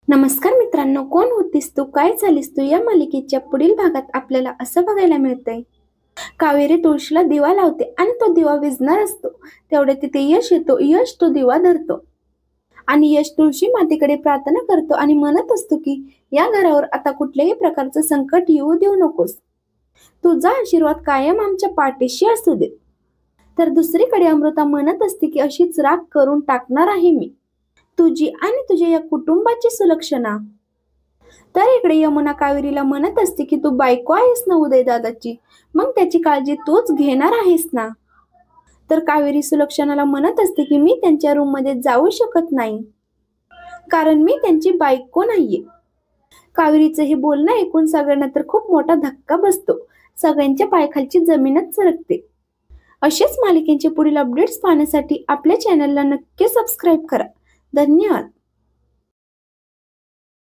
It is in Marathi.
नमस्कार मित्रांनो, कोण होतीस तू, काय झालीस तू या मालिकेच्या पुढील भागात आपल्याला असं बघायला मिळतंय. कावेरी तुळशीला दिवा लावते आणि तो दिवा विझणार असतो. तेवढे तिथे यश येतो. यश तो दिवा धरतो आणि यश तुळशी मातेकडे प्रार्थना करतो आणि म्हणत असतो की या घरावर आता कुठल्याही प्रकारचं संकट येऊ देऊ नकोस. तुझा आशीर्वाद कायम आमच्या पाठीशी असू दे. तर दुसरीकडे अमृता म्हणत असते की अशीच राग करून टाकणार आहे मी तुझी आणि तुझ्या या कुटुंबाची सुलक्षणा. तर इकडे यमुना कावेरीला म्हणत असते की तू बायको आहेस ना उदय दादाची, मग त्याची काळजी तूच घेणार आहेस ना. तर कावेरी सुलक्षणाला म्हणत असते की मी त्यांच्या रूम मध्ये जाऊ शकत नाही कारण मी त्यांची बायको नाहीये. कावेरीचं हे बोलणं ऐकून सगळ्यांना तर खूप मोठा धक्का बसतो. सगळ्यांच्या पायाखालची जमीनच सरकते. असेच मालिकेचे पुढील अपडेट्स पाहण्यासाठी आपल्या चॅनलला नक्की सबस्क्राईब करा. धन्यवाद.